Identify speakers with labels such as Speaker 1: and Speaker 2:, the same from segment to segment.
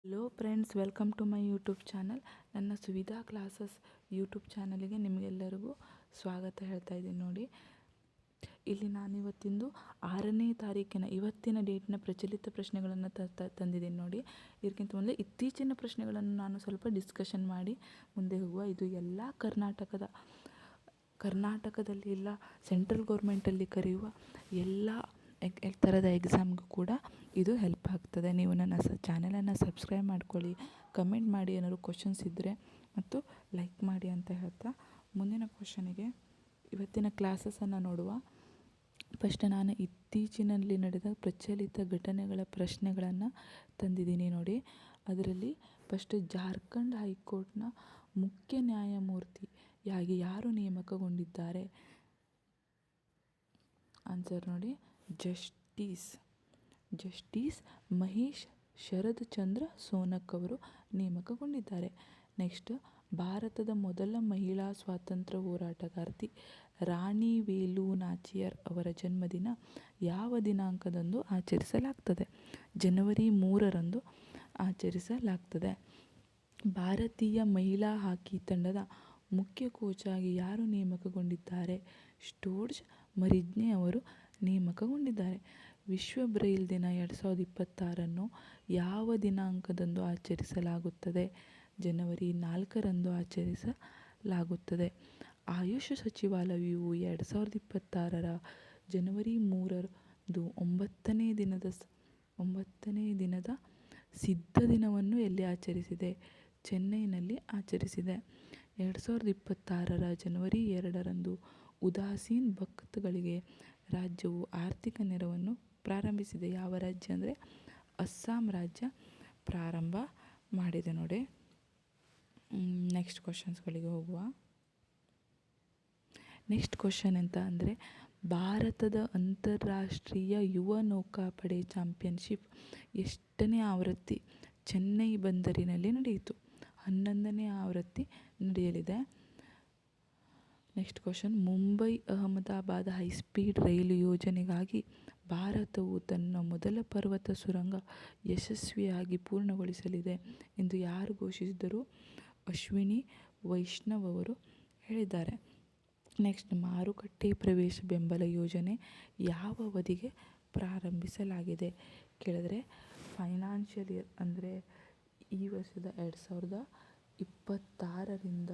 Speaker 1: Hello friends, welcome to my YouTube channel. ನನ್ನ Suvidha classes YouTube ಚಾನಲಿಗೆ ನಿಮಗೆಲ್ಲರಿಗೂ ಸ್ವಾಗತ ಹೇಳ್ತಾ ಇದ್ದೀನಿ. ನೋಡಿ, ಇಲ್ಲಿ ನಾನು ಇವತ್ತಿಂದು 6ನೇ ತಾರೀಕಿನ ಇವತ್ತಿನ ಡೇಟ್ನ ಪ್ರಚಲಿತ ಪ್ರಶ್ನೆಗಳನ್ನು ತಂದಿದ್ದೀನಿ. ನೋಡಿ, ಇದಕ್ಕಿಂತ ಮೊದಲೇ ಇತ್ತೀಚಿನ ಪ್ರಶ್ನೆಗಳನ್ನು ನಾನು ಸ್ವಲ್ಪ ಡಿಸ್ಕಷನ್ ಮಾಡಿ ಮುಂದೆ ಹೋಗುವ. ಇದು ಎಲ್ಲ ಕರ್ನಾಟಕದಲ್ಲಿ ಇಲ್ಲ, ಸೆಂಟ್ರಲ್ ಗೌರ್ಮೆಂಟಲ್ಲಿ ಕರೆಯುವ ಎಲ್ಲ ಥರದ ಎಕ್ಸಾಮ್ಗೂ ಕೂಡ ಇದು ಹೆಲ್ಪ್ ಆಗ್ತದೆ. ನೀವು ನನ್ನ ಚಾನಲನ್ನು ಸಬ್ಸ್ಕ್ರೈಬ್ ಮಾಡ್ಕೊಳ್ಳಿ, ಕಮೆಂಟ್ ಮಾಡಿ, ಏನಾದ್ರು ಕ್ವಶನ್ಸ್ ಇದ್ದರೆ ಮತ್ತು ಲೈಕ್ ಮಾಡಿ ಅಂತ ಹೇಳ್ತಾ ಮುಂದಿನ ಕ್ವಶನಿಗೆ ಇವತ್ತಿನ ಕ್ಲಾಸಸನ್ನು ನೋಡುವ. ಫಸ್ಟ್ ನಾನು ಇತ್ತೀಚಿನಲ್ಲಿ ನಡೆದ ಪ್ರಚಲಿತ ಘಟನೆಗಳ ಪ್ರಶ್ನೆಗಳನ್ನು ತಂದಿದ್ದೀನಿ. ನೋಡಿ, ಅದರಲ್ಲಿ ಫಸ್ಟ್ ಜಾರ್ಖಂಡ್ ಹೈಕೋರ್ಟ್ನ ಮುಖ್ಯ ನ್ಯಾಯಮೂರ್ತಿಯಾಗಿ ಯಾರು ನೇಮಕಗೊಂಡಿದ್ದಾರೆ? ಆನ್ಸರ್ ನೋಡಿ, ಜಸ್ಟಿಸ್ ಮಹೇಶ್ ಶರದ್ ಚಂದ್ರ ಸೋನಕ್ ಅವರು ನೇಮಕಗೊಂಡಿದ್ದಾರೆ. ನೆಕ್ಸ್ಟ್, ಭಾರತದ ಮೊದಲ ಮಹಿಳಾ ಸ್ವಾತಂತ್ರ್ಯ ಹೋರಾಟಗಾರ್ತಿ ರಾಣಿ ವೇಲು ನಾಚಿಯಾರ್ ಅವರ ಜನ್ಮದಿನ ಯಾವ ದಿನಾಂಕದಂದು ಆಚರಿಸಲಾಗ್ತದೆ? ಜನವರಿ 3ರಂದು ಆಚರಿಸಲಾಗ್ತದೆ. ಭಾರತೀಯ ಮಹಿಳಾ ಹಾಕಿ ತಂಡದ ಮುಖ್ಯ ಕೋಚಾಗಿ ಯಾರು ನೇಮಕಗೊಂಡಿದ್ದಾರೆ? ಸ್ಟೋರ್ಜ್ ಮರಿಜ್ನೆ ಅವರು ನೇಮಕಗೊಂಡಿದ್ದಾರೆ. ವಿಶ್ವ ಬ್ರೈಲ್ ದಿನ 2026 ಯಾವ ದಿನಾಂಕದಂದು ಆಚರಿಸಲಾಗುತ್ತದೆ? ಜನವರಿ 4ರಂದು ಆಚರಿಸಲಾಗುತ್ತದೆ. ಆಯುಷ್ ಸಚಿವಾಲಯವು 2026 ಜನವರಿ 3ರಂದು 9ನೇ ದಿನದ ಸಿದ್ಧ ದಿನವನ್ನು ಎಲ್ಲಿ ಆಚರಿಸಿದೆ? ಚೆನ್ನೈನಲ್ಲಿ ಆಚರಿಸಿದೆ. 2026 ಜನವರಿ 2ರಂದು ಉದಾಸೀನ್ ಭಕ್ತಗಳಿಗೆ ರಾಜ್ಯವು ಆರ್ಥಿಕ ನೆರವನ್ನು ಪ್ರಾರಂಭಿಸಿದೆ. ಯಾವ ರಾಜ್ಯ ಅಂದರೆ ಅಸ್ಸಾಂ ರಾಜ್ಯ ಪ್ರಾರಂಭ ಮಾಡಿದೆ. ನೋಡಿ, ನೆಕ್ಸ್ಟ್ ಕ್ವಶನ್ಸ್ಗಳಿಗೆ ಹೋಗುವ. ನೆಕ್ಸ್ಟ್ ಕ್ವಶನ್ ಎಂತ ಅಂದರೆ, ಭಾರತದ ಅಂತಾರಾಷ್ಟ್ರೀಯ ಯುವ ನೌಕಾಪಡೆ ಚಾಂಪಿಯನ್ಶಿಪ್ ಎಷ್ಟನೇ ಆವೃತ್ತಿ ಚೆನ್ನೈ ಬಂದರಿನಲ್ಲಿ ನಡೆಯಿತು? 11ನೇ ಆವೃತ್ತಿ ನಡೆಯಲಿದೆ. Next question, Mumbai Ahmedabad high speed ರೈಲು ಯೋಜನೆಗಾಗಿ ಭಾರತವು ತನ್ನ ಮೊದಲ ಪರ್ವತ ಸುರಂಗ ಯಶಸ್ವಿಯಾಗಿ ಪೂರ್ಣಗೊಳಿಸಲಿದೆ ಎಂದು ಯಾರು ಘೋಷಿಸಿದರು? ಅಶ್ವಿನಿ ವೈಷ್ಣವ್ ಅವರು ಹೇಳಿದ್ದಾರೆ. ನೆಕ್ಸ್ಟ್, ಮಾರುಕಟ್ಟೆ ಪ್ರವೇಶ ಬೆಂಬಲ ಯೋಜನೆ ಯಾವ ಅವಧಿಗೆ ಪ್ರಾರಂಭಿಸಲಾಗಿದೆ ಕೇಳಿದ್ರೆ, ಫೈನಾನ್ಷಿಯಲ್ ಇಯರ್ ಅಂದರೆ ಈ ವರ್ಷದ 2026ರಿಂದ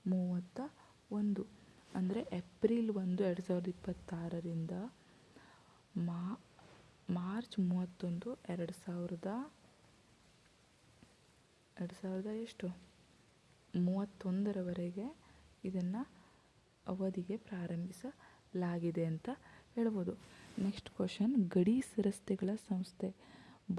Speaker 1: 2031 ಅಂದರೆ ಏಪ್ರಿಲ್ 1, 2026ರಿಂದ ಮಾರ್ಚ್ 31, 2031ರವರೆಗೆ ಇದನ್ನು ಅವಧಿಗೆ ಪ್ರಾರಂಭಿಸಲಾಗಿದೆ ಅಂತ ಹೇಳ್ಬೋದು. ನೆಕ್ಸ್ಟ್ ಕ್ವಶನ್, ಗಡಿ ರಸ್ತೆಗಳ ಸಂಸ್ಥೆ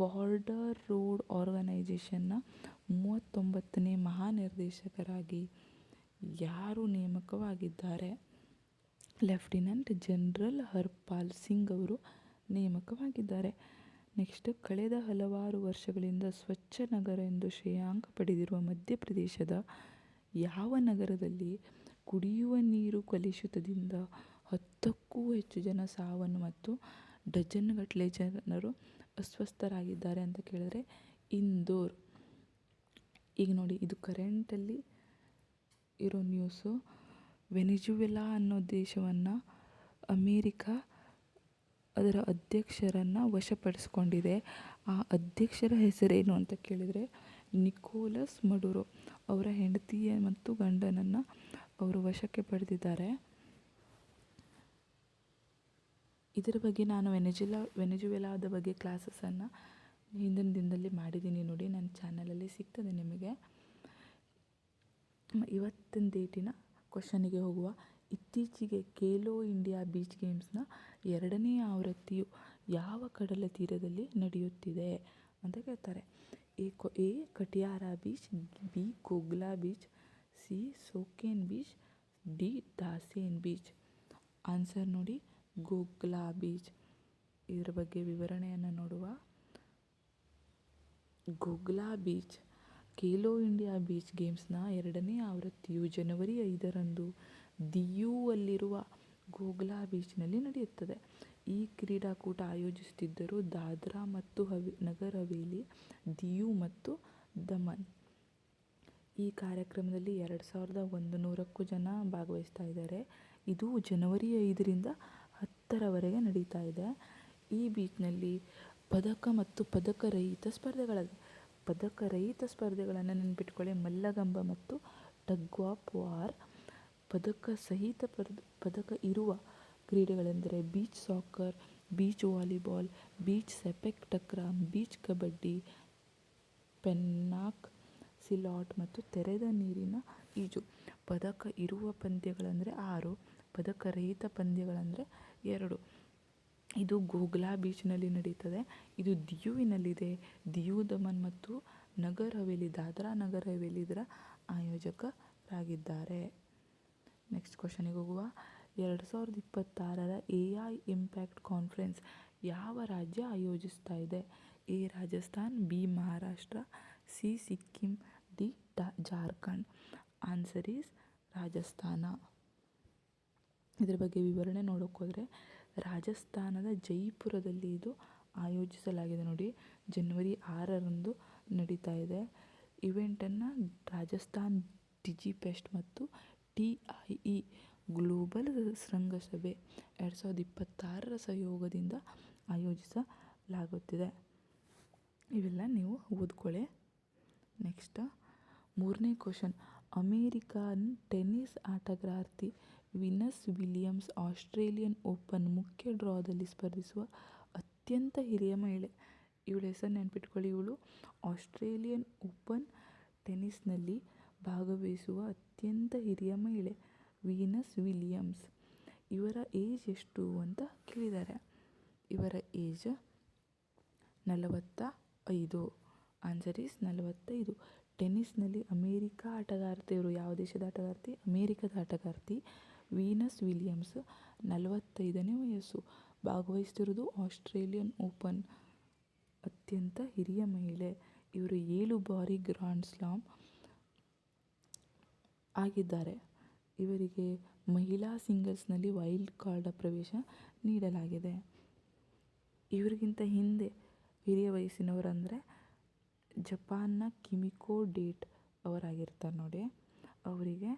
Speaker 1: ಬಾರ್ಡರ್ ರೋಡ್ ಆರ್ಗನೈಜೇಷನ್ನ 39ನೇ ಮಹಾನಿರ್ದೇಶಕರಾಗಿ ಯಾರು ನೇಮಕವಾಗಿದ್ದಾರೆ? ಲೆಫ್ಟಿನೆಂಟ್ ಜನರಲ್ ಹರ್ಪಾಲ್ ಸಿಂಗ್ ಅವರು ನೇಮಕವಾಗಿದ್ದಾರೆ. ನೆಕ್ಸ್ಟ್, ಕಳೆದ ಹಲವಾರು ವರ್ಷಗಳಿಂದ ಸ್ವಚ್ಛ ನಗರ ಎಂದು ಶ್ರೇಯಾಂಕ ಪಡೆದಿರುವ ಮಧ್ಯಪ್ರದೇಶದ ಯಾವ ನಗರದಲ್ಲಿ ಕುಡಿಯುವ ನೀರು ಕಲುಷಿತದಿಂದ 10ಕ್ಕೂ ಹೆಚ್ಚು ಜನ ಸಾವನ್ನು ಮತ್ತು ಡಜನ್ಗಟ್ಟಲೆ ಜನರು ಅಸ್ವಸ್ಥರಾಗಿದ್ದಾರೆ ಅಂತ ಕೇಳಿದ್ರೆ ಇಂದೋರ್. ಈಗ ನೋಡಿ, ಇದು ಕರೆಂಟಲ್ಲಿ ಇರೋ ನ್ಯೂಸು. ವೆನಿಜುವೆಲಾ ಅನ್ನೋ ದೇಶವನ್ನು ಅಮೇರಿಕಾ ಅದರ ಅಧ್ಯಕ್ಷರನ್ನು ವಶಪಡಿಸಿಕೊಂಡಿದೆ. ಆ ಅಧ್ಯಕ್ಷರ ಹೆಸರೇನು ಅಂತ ಕೇಳಿದರೆ ನಿಕೋಲಸ್ ಮಡುರೋ. ಅವರ ಹೆಂಡತಿ ಮತ್ತು ಗಂಡನನ್ನು ಅವರು ವಶಕ್ಕೆ ಪಡೆದಿದ್ದಾರೆ. ಇದರ ಬಗ್ಗೆ ನಾನು ವೆನಿಜುವೆಲಾದ ಬಗ್ಗೆ ಕ್ಲಾಸಸನ್ನು ಹಿಂದಿನ ದಿನದಲ್ಲಿ ಮಾಡಿದ್ದೀನಿ. ನೋಡಿ, ನನ್ನ ಚಾನಲಲ್ಲಿ ಸಿಗ್ತದೆ ನಿಮಗೆ. ಇವತ್ತಿನ ಡೇಟಿನ ಕ್ವಶನಿಗೆ ಹೋಗುವ. ಇತ್ತೀಚೆಗೆ ಖೇಲೋ ಇಂಡಿಯಾ ಬೀಚ್ ಗೇಮ್ಸ್ನ 2ನೇ ಆವೃತ್ತಿಯು ಯಾವ ಕಡಲ ತೀರದಲ್ಲಿ ನಡೆಯುತ್ತಿದೆ ಅಂತ ಕೇಳ್ತಾರೆ? ಎ ಕಟಿಯಾರ beach, B Ghoghla beach, C ಸೋಕೇನ್ ಬೀಚ್, ಡಿ ದಾಸೇನ್ ಬೀಚ್. ಆನ್ಸರ್ ನೋಡಿ, ಗೋಗ್ಲಾ ಬೀಚ್. ಇದರ ಬಗ್ಗೆ ವಿವರಣೆಯನ್ನು ನೋಡುವ. Ghoghla beach Khelo India beach ಗೇಮ್ಸ್ನ 2ನೇ ಆವೃತ್ತಿಯು ಜನವರಿ 5ರಂದು ದಿಯುವಲ್ಲಿರುವ ಗೋಗ್ಲಾ ಬೀಚ್ನಲ್ಲಿ ನಡೆಯುತ್ತದೆ. ಈ ಕ್ರೀಡಾಕೂಟ ಆಯೋಜಿಸುತ್ತಿದ್ದರು ದಾದ್ರಾ ಮತ್ತು ನಗರ್ ಹವೇಲಿ, ದಿಯು ಮತ್ತು ದಮನ್. ಈ ಕಾರ್ಯಕ್ರಮದಲ್ಲಿ 2100ಕ್ಕೂ ಜನ ಭಾಗವಹಿಸ್ತಾ ಇದ್ದಾರೆ. ಇದು ಜನವರಿ 5ರಿಂದ 10ರವರೆಗೆ ನಡೀತಾ ಇದೆ. ಈ ಬೀಚ್ನಲ್ಲಿ ಪದಕ ಮತ್ತು ಪದಕ ರಹಿತ ಸ್ಪರ್ಧೆಗಳಿವೆ. ಪದಕ ರಹಿತ ಸ್ಪರ್ಧೆಗಳನ್ನು ನೆನಪಿಟ್ಕೊಳ್ಳಿ: ಮಲ್ಲಗಂಬ ಮತ್ತು ಟಗ್ ಆಫ್ ವಾರ್. ಪದಕ ಸಹಿತ ಪದಕ ಇರುವ ಕ್ರೀಡೆಗಳೆಂದರೆ beach soccer, beach volleyball, beach sepak takraw, beach kabaddi, pencak silat ಮತ್ತು ತೆರೆದ ನೀರಿನ ಈಜು. ಪದಕ ಇರುವ ಪಂದ್ಯಗಳಂದರೆ 6, ಪದಕ ರಹಿತ ಪಂದ್ಯಗಳಂದರೆ 2. ಇದು ಗೋಗ್ಲಾ ಬೀಚ್ನಲ್ಲಿ ನಡೀತದೆ. ಇದು ದಿಯುವಿನಲ್ಲಿದೆ. ದಿಯು, ದಮನ್ ಮತ್ತು ನಗರ್ ಹವೇಲಿ, ದಾದ್ರಾ ನಗರ್ ಹವೇಲಿ ಇದರ ಆಯೋಜಕರಾಗಿದ್ದಾರೆ. ನೆಕ್ಸ್ಟ್ ಕ್ವಶನಿಗೆ ಹೋಗುವ. 2026ರ AI ಇಂಪ್ಯಾಕ್ಟ್ ಕಾನ್ಫರೆನ್ಸ್ ಯಾವ ರಾಜ್ಯ ಆಯೋಜಿಸ್ತಾ ಇದೆ? A Rajasthan, B Maharashtra, C Sikkim, D Jharkhand. Answer is Rajasthan. ಇದರ ಬಗ್ಗೆ ವಿವರಣೆ ನೋಡೋಕ್ಕೋದ್ರೆ ರಾಜಸ್ಥಾನದ ಜೈಪುರದಲ್ಲಿ ಇದು ಆಯೋಜಿಸಲಾಗಿದೆ. ನೋಡಿ, ಜನವರಿ 6ರಂದು ನಡೀತಾ ಇದೆ. ಇವೆಂಟನ್ನು ರಾಜಸ್ಥಾನ್ ಡಿಜಿಫೆಸ್ಟ್ ಮತ್ತು TIE ಗ್ಲೋಬಲ್ ಶೃಂಗಸಭೆ 2026ರ ಸಹಯೋಗದಿಂದ ಆಯೋಜಿಸಲಾಗುತ್ತಿದೆ. ಇವೆಲ್ಲ ನೀವು ಓದ್ಕೊಳ್ಳಿ. ನೆಕ್ಸ್ಟ್ 3ನೇ ಕ್ವಶನ್. ಅಮೇರಿಕನ್ ಟೆನ್ನಿಸ್ ಆಟಗಾರ್ತಿ ವೀನಸ್ ವಿಲಿಯಮ್ಸ್ ಆಸ್ಟ್ರೇಲಿಯನ್ ಓಪನ್ ಮುಖ್ಯ ಡ್ರಾದಲ್ಲಿ ಸ್ಪರ್ಧಿಸುವ ಅತ್ಯಂತ ಹಿರಿಯ ಮಹಿಳೆ. ಇವಳ ಹೆಸರು ನೆನಪಿಟ್ಕೊಳ್ಳಿ. ಇವಳು ಆಸ್ಟ್ರೇಲಿಯನ್ ಓಪನ್ ಟೆನ್ನಿಸ್ನಲ್ಲಿ ಭಾಗವಹಿಸುವ ಅತ್ಯಂತ ಹಿರಿಯ ಮಹಿಳೆ ವೀನಸ್ ವಿಲಿಯಮ್ಸ್. ಇವರ ಏಜ್ ಎಷ್ಟು ಅಂತ ಕೇಳಿದ್ದಾರೆ. ಇವರ ಏಜ್ 45. Answer is 45. ಟೆನ್ನಿಸ್ನಲ್ಲಿ ಅಮೇರಿಕಾ ಆಟಗಾರ್ತಿ. ಇವರು ಯಾವ ದೇಶದ ಆಟಗಾರ್ತಿ? ಅಮೇರಿಕದ ಆಟಗಾರ್ತಿ ವೀನಸ್ ವಿಲಿಯಮ್ಸ್. 45ನೇ ವಯಸ್ಸು. ಭಾಗವಹಿಸ್ತಿರೋದು ಆಸ್ಟ್ರೇಲಿಯನ್ ಓಪನ್. ಅತ್ಯಂತ ಹಿರಿಯ ಮಹಿಳೆ. ಇವರು 7 ಬಾರಿ ಗ್ರ್ಯಾಂಡ್ ಸ್ಲಾಮ್ ಆಗಿದ್ದಾರೆ. ಇವರಿಗೆ ಮಹಿಳಾ ಸಿಂಗಲ್ಸ್ನಲ್ಲಿ ವೈಲ್ಡ್ ಕಾರ್ಡ್ ಪ್ರವೇಶ ನೀಡಲಾಗಿದೆ. ಇವರಿಗಿಂತ ಹಿಂದೆ ಹಿರಿಯ ವಯಸ್ಸಿನವರಂದರೆ ಜಪಾನ್ನ ಕಿಮಿಕೋ ಡೇಟ್ ಅವರಾಗಿರ್ತಾರೆ. ನೋಡಿ, ಅವರಿಗೆ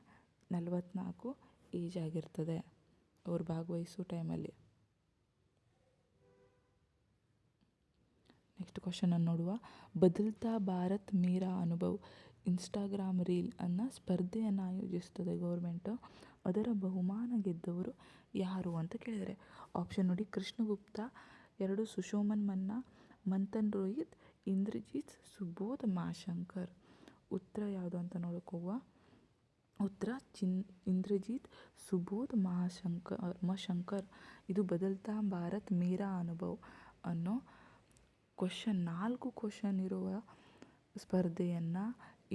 Speaker 1: 44 ಏಜ್ ಆಗಿರ್ತದೆ ಅವರು ಭಾಗವಹಿಸೋ ಟೈಮಲ್ಲಿ. ನೆಕ್ಸ್ಟ್ ಕ್ವಶನನ್ನು ನೋಡುವ. ಬದಲ್ತಾ ಭಾರತ್ ಮೇರಾ ಅನುಭವ್ ಇನ್ಸ್ಟಾಗ್ರಾಮ್ ರೀಲ್ ಅನ್ನೋ ಸ್ಪರ್ಧೆಯನ್ನು ಆಯೋಜಿಸ್ತದೆ ಗೌರ್ಮೆಂಟು. ಅದರ ಬಹುಮಾನ ಗೆದ್ದವರು ಯಾರು ಅಂತ ಕೇಳಿದರೆ ಆಪ್ಷನ್ ನೋಡಿ: ಕೃಷ್ಣಗುಪ್ತ, 2 ಸುಶೋಮನ್ ಮನ್ನಾ, ಮಂಥನ್ ರೋಹಿತ್, ಇಂದ್ರಜಿತ್, ಸುಬೋಧ್ ಮಾಶಂಕರ್. ಉತ್ತರ ಯಾವುದು ಅಂತ ನೋಡೋಕ್ಕೋಗುವ. ಉತ್ತರ ಇಂದ್ರಜಿತ್ ಸುಬೋಧ್ ಮಾಶಂಕರ್. ಇದು ಬದಲ್ತಾ ಭಾರತ್ ಮೇರಾ ಅನುಭವ್ ಅನ್ನೋ 4 ಕ್ವಶನ್ ಇರುವ ಸ್ಪರ್ಧೆಯನ್ನು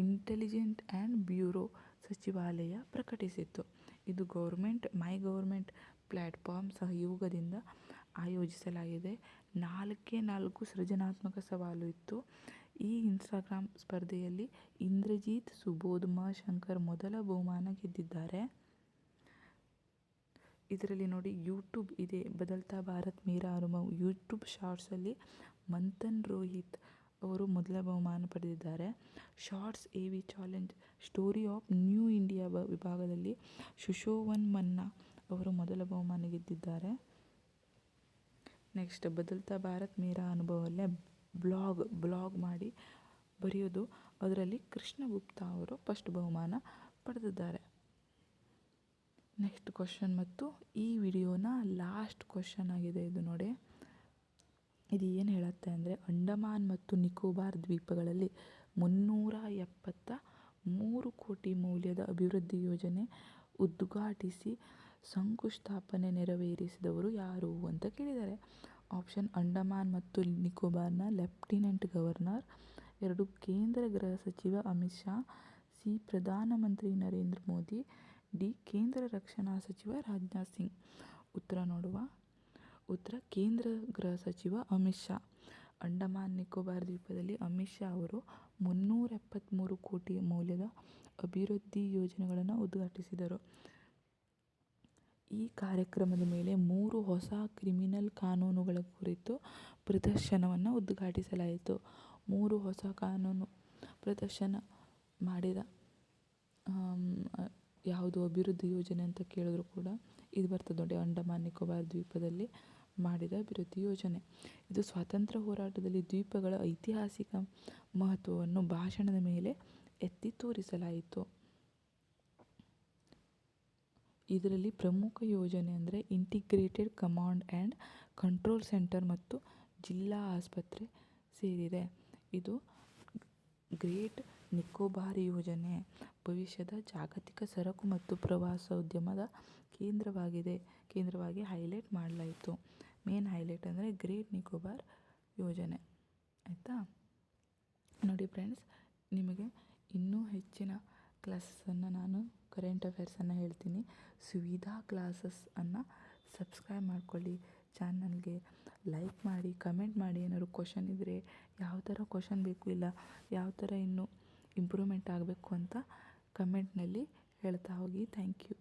Speaker 1: ಇಂಟೆಲಿಜೆಂಟ್ ಆ್ಯಂಡ್ ಬ್ಯೂರೋ ಸಚಿವಾಲಯ ಪ್ರಕಟಿಸಿತ್ತು. ಇದು ಮೈ ಗೌರ್ಮೆಂಟ್ ಪ್ಲ್ಯಾಟ್ಫಾರ್ಮ್ ಸಹಯೋಗದಿಂದ ಆಯೋಜಿಸಲಾಗಿದೆ. 4 ಸೃಜನಾತ್ಮಕ ಸವಾಲು ಇತ್ತು. ಈ ಇನ್ಸ್ಟಾಗ್ರಾಮ್ ಸ್ಪರ್ಧೆಯಲ್ಲಿ ಇಂದ್ರಜಿತ್ ಸುಬೋಧ್ ಮಾಶಂಕರ್ ಮೊದಲ ಬಹುಮಾನ ಗೆದ್ದಿದ್ದಾರೆ. ಇದರಲ್ಲಿ ನೋಡಿ, ಯೂಟ್ಯೂಬ್ ಇದೆ ಬದಲ್ತಾ ಭಾರತ್ ಮೇರಾ ಅನುಭವ್ ಯೂಟ್ಯೂಬ್ ಶಾರ್ಟ್ಸಲ್ಲಿ ಮಂಥನ್ ರೋಹಿತ್ ಅವರು ಮೊದಲ ಬಹುಮಾನ ಪಡೆದಿದ್ದಾರೆ. Shorts AV challenge story of new India ವಿಭಾಗದಲ್ಲಿ ಸುಶೋಮನ್ ಮನ್ನಾ ಅವರು ಮೊದಲ ಬಹುಮಾನ ಗೆದ್ದಿದ್ದಾರೆ. ನೆಕ್ಸ್ಟ್ ಬದಲ್ತಾ ಭಾರತ್ ಮೇರಾ ಅನುಭವಲ್ಲೇ ಬ್ಲಾಗ್ ಮಾಡಿ ಬರೆಯೋದು, ಅದರಲ್ಲಿ ಕೃಷ್ಣಗುಪ್ತ ಅವರು ಫಸ್ಟ್ ಬಹುಮಾನ ಪಡೆದಿದ್ದಾರೆ. ನೆಕ್ಸ್ಟ್ ಕ್ವಶನ್ ಮತ್ತು ಈ ವಿಡಿಯೋನ ಲಾಸ್ಟ್ ಕ್ವಶನ್ ಆಗಿದೆ. ಇದು ನೋಡಿ, ಇದು ಏನು ಹೇಳುತ್ತೆ ಅಂದರೆ ಅಂಡಮಾನ್ ಮತ್ತು ನಿಕೋಬಾರ್ ದ್ವೀಪಗಳಲ್ಲಿ 373 ಕೋಟಿ ಮೌಲ್ಯದ ಅಭಿವೃದ್ಧಿ ಯೋಜನೆ ಉದ್ಘಾಟಿಸಿ ಶಂಕುಸ್ಥಾಪನೆ ನೆರವೇರಿಸಿದವರು ಯಾರು ಅಂತ ಕೇಳಿದ್ದಾರೆ. ಆಪ್ಷನ್: ಅಂಡಮಾನ್ ಮತ್ತು ನಿಕೋಬಾರ್ನ ಲೆಫ್ಟಿನೆಂಟ್ ಗವರ್ನರ್, 2 ಕೇಂದ್ರ ಗೃಹ ಸಚಿವ ಅಮಿತ್ ಶಾ, ಸಿ ಪ್ರಧಾನಮಂತ್ರಿ ನರೇಂದ್ರ ಮೋದಿ, ಡಿ ಕೇಂದ್ರ ರಕ್ಷಣಾ ಸಚಿವ ರಾಜನಾಥ್ ಸಿಂಗ್. ಉತ್ತರ ನೋಡುವ. ಉತ್ತರ ಕೇಂದ್ರ ಗೃಹ ಸಚಿವ ಅಮಿತ್ ಶಾ. ಅಂಡಮಾನ್ ನಿಕೋಬಾರ್ ದ್ವೀಪದಲ್ಲಿ ಅಮಿತ್ ಶಾ ಅವರು 373 ಕೋಟಿ ಮೌಲ್ಯದ ಅಭಿವೃದ್ಧಿ ಯೋಜನೆಗಳನ್ನು ಉದ್ಘಾಟಿಸಿದರು. ಈ ಕಾರ್ಯಕ್ರಮದ ಮೇಲೆ 3 ಹೊಸ ಕ್ರಿಮಿನಲ್ ಕಾನೂನುಗಳ ಕುರಿತು ಪ್ರದರ್ಶನವನ್ನು ಉದ್ಘಾಟಿಸಲಾಯಿತು. 3 ಹೊಸ ಕಾನೂನು ಪ್ರದರ್ಶನ ಮಾಡಿದ ಯಾವುದು ಅಭಿವೃದ್ಧಿ ಯೋಜನೆ ಅಂತ ಕೇಳಿದ್ರು ಕೂಡ ಇದು ಬರ್ತದೆ ನೋಡಿ, ಅಂಡಮಾನ್ ನಿಕೋಬಾರ್ ದ್ವೀಪದಲ್ಲಿ ಮಾಡಿದ ಅಭಿವೃದ್ಧಿ ಯೋಜನೆ. ಇದು ಸ್ವಾತಂತ್ರ್ಯ ಹೋರಾಟದಲ್ಲಿ ದ್ವೀಪಗಳ ಐತಿಹಾಸಿಕ ಮಹತ್ವವನ್ನು ಭಾಷಣದ ಮೇಲೆ ಎತ್ತಿ ತೋರಿಸಲಾಯಿತು. ಇದರಲ್ಲಿ ಪ್ರಮುಖ ಯೋಜನೆ ಅಂದರೆ integrated command and control centre ಮತ್ತು ಜಿಲ್ಲಾ ಆಸ್ಪತ್ರೆ ಸೇರಿದೆ. ಇದು ಗ್ರೇಟ್ ನಿಕೋಬಾರ್ ಯೋಜನೆ ಭವಿಷ್ಯದ ಜಾಗತಿಕ ಸರಕು ಮತ್ತು ಪ್ರವಾಸೋದ್ಯಮದ ಕೇಂದ್ರವಾಗಿ ಹೈಲೈಟ್ ಮಾಡಲಾಯಿತು. ಮೇನ್ ಹೈಲೈಟ್ ಅಂದರೆ ಗ್ರೇಟ್ ನಿಕೋಬಾರ್ ಯೋಜನೆ. ಆಯಿತಾ ನೋಡಿ ಫ್ರೆಂಡ್ಸ್, ನಿಮಗೆ ಇನ್ನೂ ಹೆಚ್ಚಿನ ಕ್ಲಾಸಸ್ಸನ್ನು ನಾನು ಕರೆಂಟ್ ಅಫೇರ್ಸನ್ನು ಹೇಳ್ತೀನಿ. ಸುವಿಧಾ ಕ್ಲಾಸಸ್ಸನ್ನು ಸಬ್ಸ್ಕ್ರೈಬ್ ಮಾಡ್ಕೊಳ್ಳಿ. ಚಾನಲ್ಗೆ ಲೈಕ್ ಮಾಡಿ, ಕಮೆಂಟ್ ಮಾಡಿ. ಏನಾದ್ರು ಕ್ವಶನ್ ಇದ್ದರೆ ಯಾವ ಥರ ಕ್ವಶನ್ ಬೇಕು, ಇಲ್ಲ ಯಾವ ಥರ ಇನ್ನೂ ಇಂಪ್ರೂವ್ಮೆಂಟ್ ಆಗಬೇಕು ಅಂತ ಕಮೆಂಟ್ನಲ್ಲಿ ಹೇಳ್ತಾ ಹೋಗಿ. Thank you.